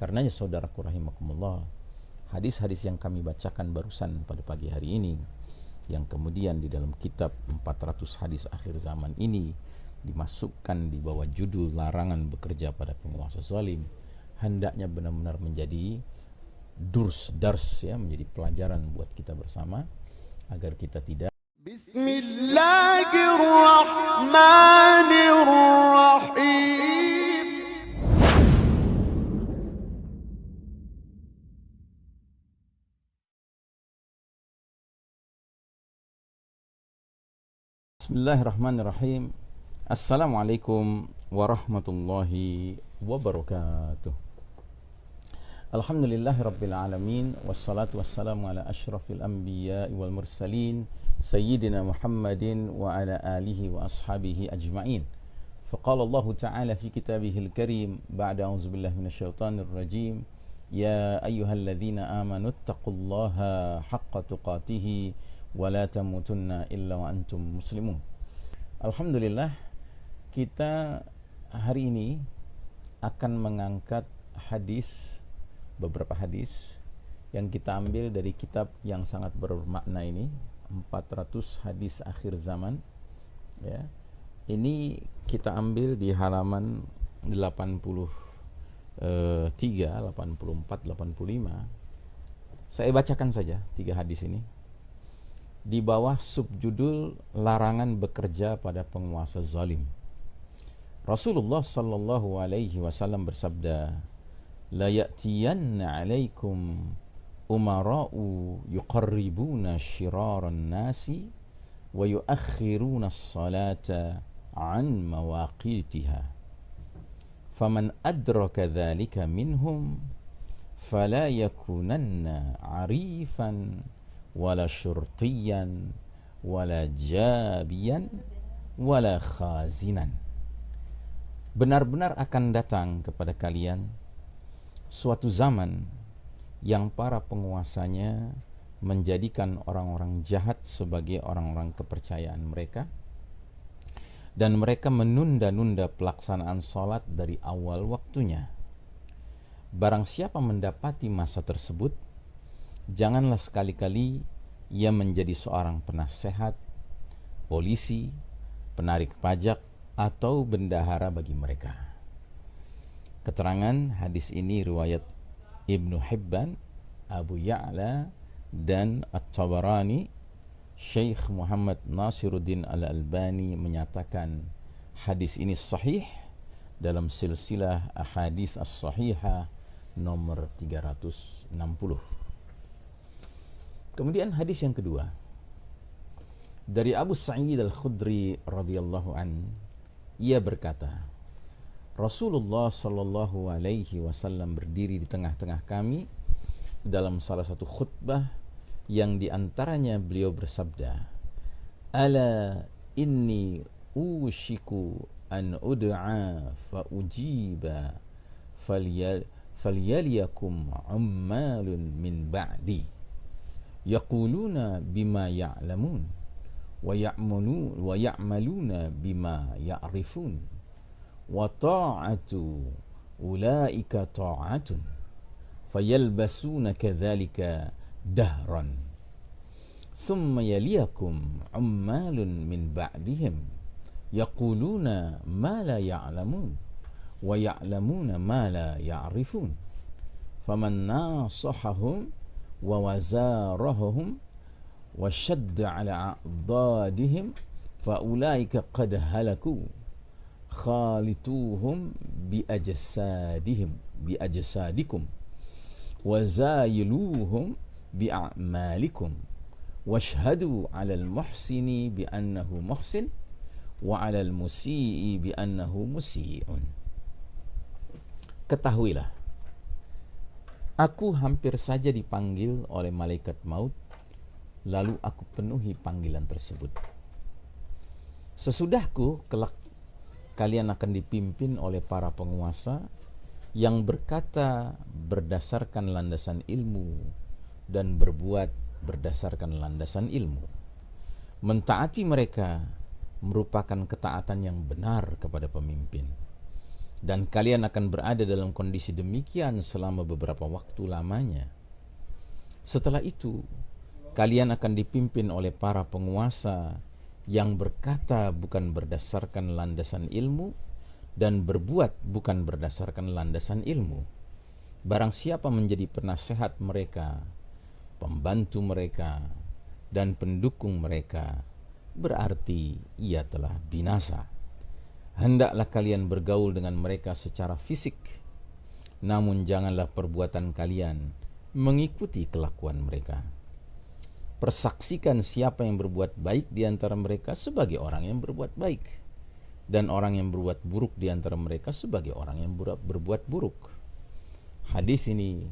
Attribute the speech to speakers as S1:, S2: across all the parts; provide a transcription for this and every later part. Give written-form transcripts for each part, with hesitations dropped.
S1: Karenanya saudaraku rahimakumullah, hadis-hadis yang kami bacakan barusan pada pagi hari ini, yang kemudian di dalam kitab 400 hadis akhir zaman ini dimasukkan di bawah judul larangan bekerja pada penguasa zalim, hendaknya benar-benar menjadi dars ya, menjadi pelajaran buat kita bersama agar kita tidak
S2: Bismillahirrahmanirrahim.
S1: Bismillahirrahmanirrahim. Assalamualaikum warahmatullahi wabarakatuh. Alhamdulillahirabbil alamin, wassalatu wassalamu ala asyrafil anbiya'i wal mursalin sayyidina Muhammadin wa ala alihi wa ashabihi ajma'in. Faqala Allah ta'ala fi kitabihil karim ba'da a'udzubillahi minasyaitonir rajim, ya ayyuhalladzina amanu taqullaha haqqa tuqatih wa la tamutunna illa wa antum muslimun. Alhamdulillah, kita hari ini akan mengangkat beberapa hadis yang kita ambil dari kitab yang sangat bermakna ini, 400 hadis akhir zaman ya. Ini kita ambil di halaman 83, 84, 85. Saya bacakan saja 3 hadis ini di bawah subjudul larangan bekerja pada penguasa zalim. Rasulullah sallallahu alaihi wasallam bersabda, la ya'tiyanna 'alaikum umara'u yuqarribuna syiraran nasi wa yuakhiruna as-salata 'an mawaqitiha. Faman adraka dhalika minhum fala yakunanna 'arifan wala syurtiyan wala jabiyan wala khazinan. Benar-benar akan datang kepada kalian suatu zaman yang para penguasanya menjadikan orang-orang jahat sebagai orang-orang kepercayaan mereka, dan mereka menunda-nunda pelaksanaan sholat dari awal waktunya. Barang siapa mendapati masa tersebut, janganlah sekali-kali ia menjadi seorang penasehat, polisi, penarik pajak, atau bendahara bagi mereka. Keterangan hadis ini riwayat Ibnu Hibban, Abu Ya'la, dan At-Tabarani. Syekh Muhammad Nasiruddin Al-Albani menyatakan hadis ini sahih dalam silsilah ahadits as-sahihah nomor 360. Kemudian hadis yang kedua dari Abu Sa'id Al-Khudri radhiyallahu an, ia berkata, Rasulullah sallallahu alaihi wasallam berdiri di tengah-tengah kami dalam salah satu khutbah yang diantaranya beliau bersabda, ala inni ushiku an ud'a fa ujiba falyaliyakum ummalun min ba'di yaquluna bima ya'lamun wa ya'maluna bima ya'rifun wa ta'atu ulaika ta'atun fayalbasuna kadzalika dahran thumma yaliyakum ummalun min ba'dihim yaquluna ma la ya'lamun wa ya'lamuna ma la ya'rifun faman nasahahum wa wazarahum wa shadda ala a'dadihim fa ulaika qad halaku khalituhum bi ajsadikum wa zayiluhum bi a'malikum washhadu 'ala al-muhsini bi annahu muhsin wa 'ala al-musii bi annahu musii'un. Ketahuilah, aku hampir saja dipanggil oleh malaikat maut, lalu aku penuhi panggilan tersebut. Sesudahku kelak kalian akan dipimpin oleh para penguasa yang berkata berdasarkan landasan ilmu dan berbuat berdasarkan landasan ilmu. Mentaati mereka merupakan ketaatan yang benar kepada pemimpin. dan kalian akan berada dalam kondisi demikian selama beberapa waktu lamanya. Setelah itu, kalian akan dipimpin oleh para penguasa yang berkata bukan berdasarkan landasan ilmu dan berbuat bukan berdasarkan landasan ilmu. Barang siapa menjadi penasehat mereka, pembantu mereka, dan pendukung mereka, berarti ia telah binasa. Hendaklah kalian bergaul dengan mereka secara fisik, namun janganlah perbuatan kalian mengikuti kelakuan mereka. Persaksikan siapa yang berbuat baik di antara mereka sebagai orang yang berbuat baik, dan orang yang berbuat buruk di antara mereka sebagai orang yang berbuat buruk. Hadis ini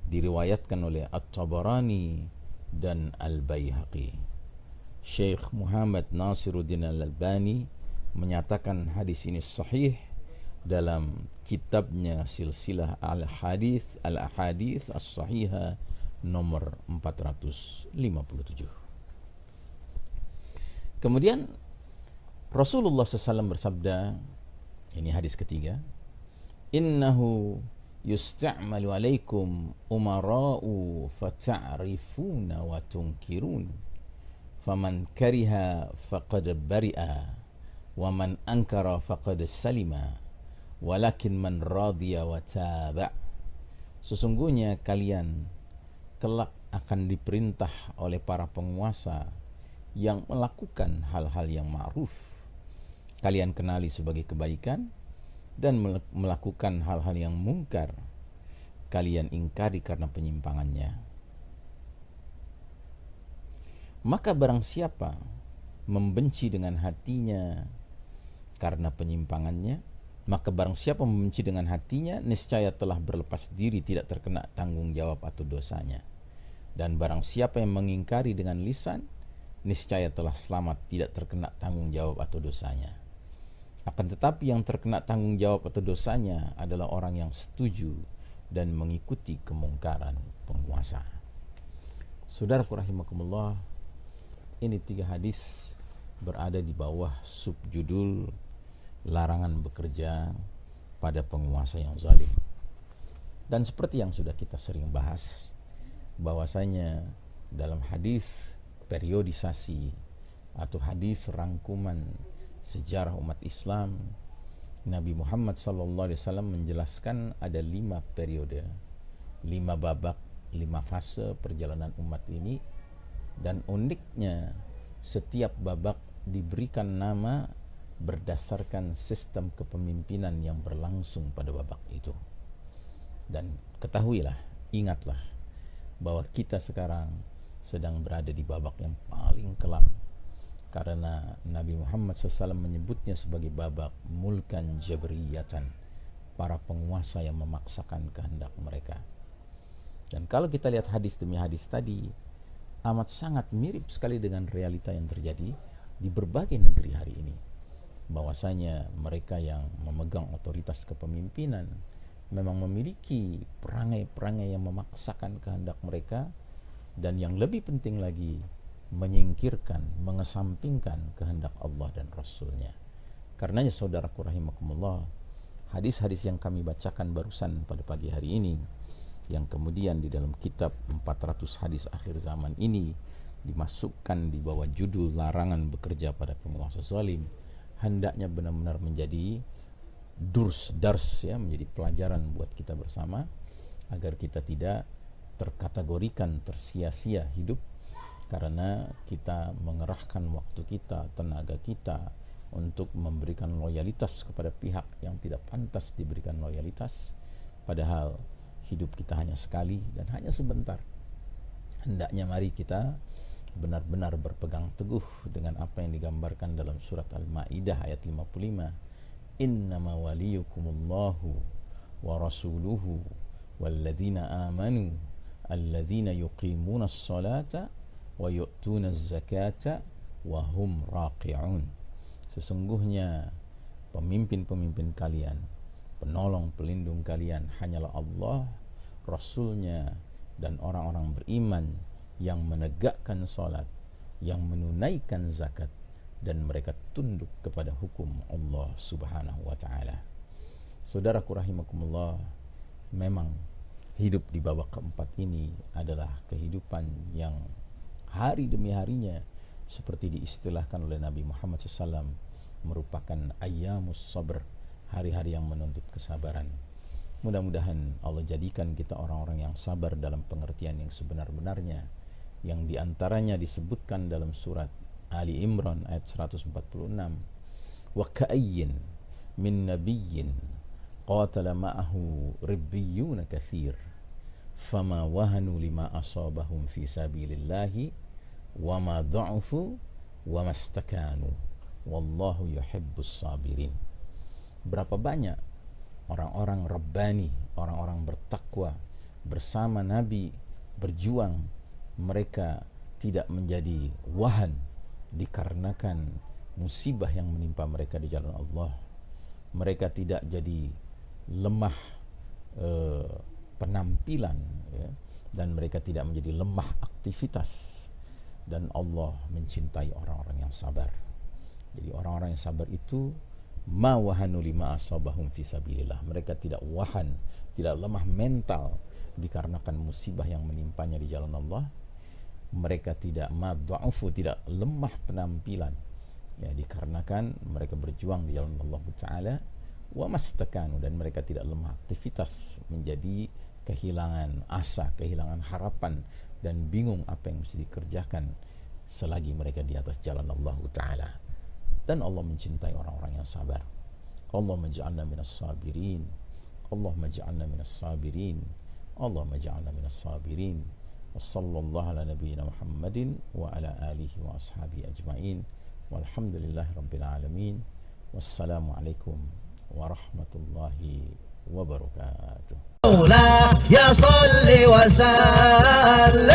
S1: diriwayatkan oleh At-Tabarani dan Al-Baihaqi. Syekh Muhammad Nasiruddin Al-Albani menyatakan hadis ini sahih dalam kitabnya Silsilah Al-Hadith As-Sahihah nomor 457. Kemudian Rasulullah SAW bersabda, ini hadis ketiga, innahu yusta'malu alaikum umara'u fata'rifuna wa tunkirun, faman kariha faqad bari'a wa man ankara faqad salima, walakin man radiya wa taba'. Sesungguhnya kalian kelak akan diperintah oleh para penguasa yang melakukan hal-hal yang ma'ruf kalian kenali sebagai kebaikan, dan melakukan hal-hal yang mungkar kalian ingkari karena penyimpangannya. Maka barang siapa membenci dengan hatinya karena penyimpangannya, maka barang siapa membenci dengan hatinya, niscaya telah berlepas diri, tidak terkena tanggung jawab atau dosanya. Dan barang siapa yang mengingkari dengan lisan, niscaya telah selamat, tidak terkena tanggung jawab atau dosanya. Akan tetapi yang terkena tanggung jawab atau dosanya adalah orang yang setuju dan mengikuti kemungkaran penguasa. Saudaraku rahimakumullah, ini 3 hadis berada di bawah subjudul larangan bekerja pada penguasa yang zalim. Dan seperti yang sudah kita sering bahas, bahwasanya dalam hadis periodisasi atau hadis rangkuman sejarah umat Islam, Nabi Muhammad SAW menjelaskan ada 5 periode, 5 babak, 5 fase perjalanan umat ini. Dan uniknya, setiap babak diberikan nama berdasarkan sistem kepemimpinan yang berlangsung pada babak itu. Dan ketahuilah, ingatlah bahwa kita sekarang sedang berada di babak yang paling kelam, karena Nabi Muhammad SAW menyebutnya sebagai babak mulkan jabriyatan, para penguasa yang memaksakan kehendak mereka. Dan kalau kita lihat hadis demi hadis tadi, amat sangat mirip sekali dengan realita yang terjadi di berbagai negeri hari ini, bahwasanya mereka yang memegang otoritas kepemimpinan memang memiliki perangai-perangai yang memaksakan kehendak mereka, dan yang lebih penting lagi, menyingkirkan, mengesampingkan kehendak Allah dan Rasulnya. Karenanya saudaraku rahimakumullah, hadis-hadis yang kami bacakan barusan pada pagi hari ini, yang kemudian di dalam kitab 400 hadis akhir zaman ini dimasukkan di bawah judul larangan bekerja pada penguasa zalim, hendaknya benar-benar menjadi dars ya, menjadi pelajaran buat kita bersama, agar kita tidak terkategorikan tersia-sia hidup karena kita mengerahkan waktu kita, tenaga kita untuk memberikan loyalitas kepada pihak yang tidak pantas diberikan loyalitas, padahal hidup kita hanya sekali dan hanya sebentar. Hendaknya mari kita benar-benar berpegang teguh dengan apa yang digambarkan dalam surat Al-Maidah ayat 55. Innama waliyukumullahu wa rasuluhu walladzina amanu alladzina yuqimuna as-salata wa yu'tuna az-zakata wa hum raqi'un. Sesungguhnya pemimpin-pemimpin kalian, penolong pelindung kalian hanyalah Allah, Rasulnya, dan orang-orang beriman yang menegakkan salat, yang menunaikan zakat, dan mereka tunduk kepada hukum Allah Subhanahu wa ta'ala. Saudaraku rahimakumullah, memang hidup di babak keempat ini adalah kehidupan yang hari demi harinya, seperti diistilahkan oleh Nabi Muhammad SAW, merupakan ayyamus sabr, hari-hari yang menuntut kesabaran. Mudah-mudahan Allah jadikan kita orang-orang yang sabar dalam pengertian yang sebenar-benarnya, yang diantaranya disebutkan dalam surat Ali Imran ayat 146, wa ka'ayyin min nabiyyin qatala ma'ahu ribbiyuna katsir fama wahanu lima asabahum fi sabilillahi wa ma dha'ufu wa mastakanu wallahu yuhibbus sabirin. Berapa banyak orang-orang Rabbani, orang-orang bertakwa bersama Nabi berjuang, mereka tidak menjadi wahan dikarenakan musibah yang menimpa mereka di jalan Allah. Mereka tidak jadi lemah penampilan, ya, dan mereka tidak menjadi lemah aktivitas. Dan Allah mencintai orang-orang yang sabar. Jadi orang-orang yang sabar itu ma wahanu lima asabahum fi sabilillah. Mereka tidak wahan, tidak lemah mental dikarenakan musibah yang menimpanya di jalan Allah. Mereka tidak mad'ufu, tidak lemah penampilan, ya, dikarenakan mereka berjuang di jalan Allah Ta'ala. Wa mastakanu, dan mereka tidak lemah aktivitas, menjadi kehilangan asa, kehilangan harapan, dan bingung apa yang mesti dikerjakan selagi mereka di atas jalan Allah Ta'ala. Dan Allah mencintai orang-orang yang sabar. Allah maj'alna minas sabirin, Allah maj'alna minas sabirin, Allah maj'alna minas sabirin. Wa sallallahu ala nabiyyina Muhammadin wa ala alihi wa ashabihi ajma'in. Walhamdulillahi rabbil alamin. Wassalamualaikum warahmatullahi wabarakatuh.
S2: مولاي صل وسلم